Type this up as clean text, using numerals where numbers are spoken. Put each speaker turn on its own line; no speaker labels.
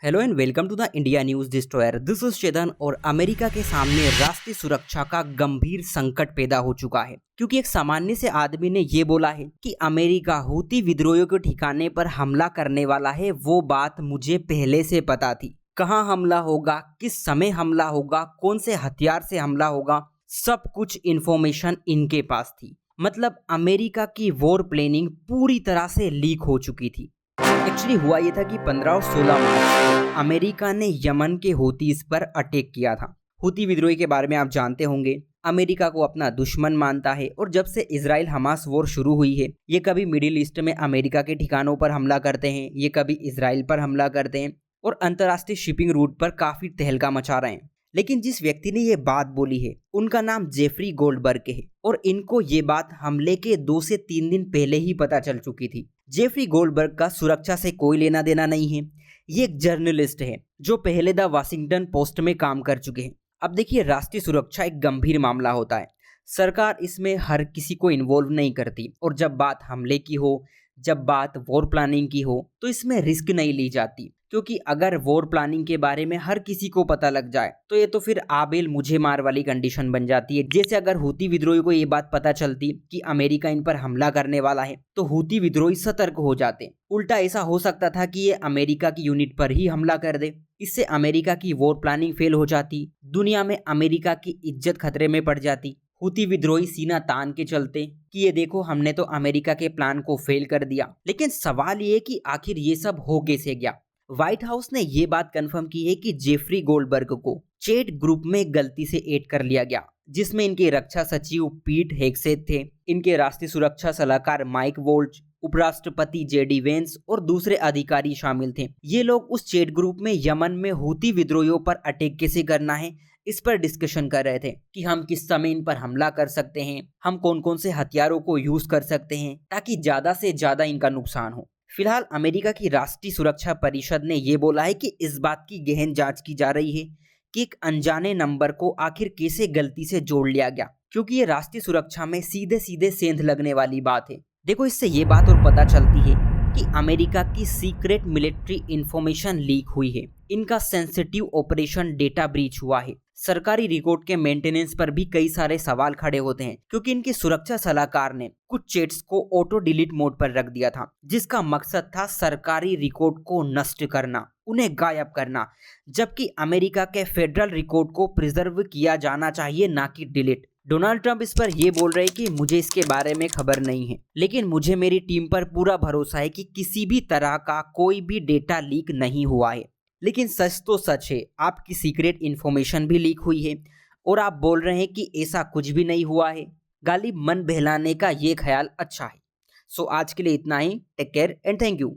Hello and welcome to the India news destroyer. This is Chetan और America के सामने राष्ट्रीय सुरक्षा का गंभीर संकट पैदा हो चुका है, क्योंकि एक सामान्य से आदमी ने ये बोला है कि अमेरिका हूती विद्रोहियों के ठिकाने पर हमला करने वाला है। वो बात मुझे पहले से पता थी। कहाँ हमला होगा, किस समय हमला होगा, कौन से हथियार से हमला होगा, सब कुछ इंफॉर्मेशन इनके पास थी। मतलब अमेरिका की वॉर प्लानिंग पूरी तरह से लीक हो चुकी थी। एक्चुअली हुआ ये था कि 15 और 16 मार्च अमेरिका ने यमन के हूतीस पर अटैक किया था। हूती विद्रोही के बारे में आप जानते होंगे, अमेरिका को अपना दुश्मन मानता है और जब से इजराइल हमास वॉर शुरू हुई है, ये कभी मिडिल ईस्ट में अमेरिका के ठिकानों पर हमला करते हैं, ये कभी इजराइल पर हमला करते हैं और अंतर्राष्ट्रीय शिपिंग रूट पर काफी तहलका मचा रहे हैं। लेकिन जिस व्यक्ति ने ये बात बोली है उनका नाम जेफरी गोल्डबर्ग है और इनको ये बात हमले के 2 से 3 दिन पहले ही पता चल चुकी थी। जेफरी गोल्डबर्ग का सुरक्षा से कोई लेना देना नहीं है। ये एक जर्नलिस्ट है जो पहले द वाशिंगटन पोस्ट में काम कर चुके हैं। अब देखिए, राष्ट्रीय सुरक्षा एक गंभीर मामला होता है। सरकार इसमें हर किसी को इन्वॉल्व नहीं करती और जब बात हमले की हो, जब बात वॉर प्लानिंग की हो, तो इसमें रिस्क नहीं ली जाती, क्योंकि अगर वॉर प्लानिंग के बारे में हर किसी को पता लग जाए तो ये तो फिर आबेल मुझे मार वाली कंडीशन बन जाती है। जैसे अगर हूती विद्रोही को ये बात पता चलती कि अमेरिका इन पर हमला करने वाला है तो हूती विद्रोही सतर्क हो जाते। उल्टा ऐसा हो सकता था कि ये अमेरिका की यूनिट पर ही हमला कर दे। इससे अमेरिका की वॉर प्लानिंग फेल हो जाती, दुनिया में अमेरिका की इज्जत खतरे में पड़ जाती। हूती विद्रोही सीना तान के चलते कि ये देखो, हमने तो अमेरिका के प्लान को फेल कर दिया। लेकिन सवाल ये कि आखिर ये सब हो कैसे गया। व्हाइट हाउस ने ये बात कंफर्म की है कि जेफरी गोल्डबर्ग को चैट ग्रुप में गलती से ऐड कर लिया गया, जिसमें इनके रक्षा सचिव पीट हेग्सेथ थे, इनके राष्ट्रीय सुरक्षा सलाहकार माइक वोल्ज, उपराष्ट्रपति जेडी वेंस और दूसरे अधिकारी शामिल थे। ये लोग उस चैट ग्रुप में यमन में हूती विद्रोहियों पर अटैक कैसे करना है इस पर डिस्कशन कर रहे थे कि हम किस समय इन पर हमला कर सकते हैं, हम कौन कौन से हथियारों को यूज कर सकते हैं ताकि ज्यादा से ज्यादा इनका नुकसान हो। फिलहाल अमेरिका की राष्ट्रीय सुरक्षा परिषद ने यह बोला है कि इस बात की गहन जांच की जा रही है कि एक अनजाने नंबर को आखिर कैसे गलती से जोड़ लिया गया, क्योंकि ये राष्ट्रीय सुरक्षा में सीधे सीधे सेंध लगने वाली बात है। देखो, इससे ये बात और पता चलती है कि अमेरिका की सीक्रेट मिलिट्री इंफॉर्मेशन लीक हुई है, इनका सेंसिटिव ऑपरेशन डेटा ब्रीच हुआ है। सरकारी रिकॉर्ड के मेंटेनेंस पर भी कई सारे सवाल खड़े होते हैं, क्योंकि इनके सुरक्षा सलाहकार ने कुछ चैट्स को ऑटो डिलीट मोड पर रख दिया था, जिसका मकसद था सरकारी रिकॉर्ड को नष्ट करना, उन्हें गायब करना, जबकि अमेरिका के फेडरल रिकॉर्ड को प्रिजर्व किया जाना चाहिए, ना कि डिलीट। डोनाल्ड ट्रंप इस पर यह बोल रहे हैं कि मुझे इसके बारे में खबर नहीं है, लेकिन मुझे मेरी टीम पर पूरा भरोसा है कि किसी भी तरह का कोई भी डेटा लीक नहीं हुआ है। लेकिन सच तो सच है, आपकी सीक्रेट इन्फॉर्मेशन भी लीक हुई है और आप बोल रहे हैं कि ऐसा कुछ भी नहीं हुआ है। गालिब मन बहलाने का ये ख्याल अच्छा है। सो आज के लिए इतना ही। Take care and thank you.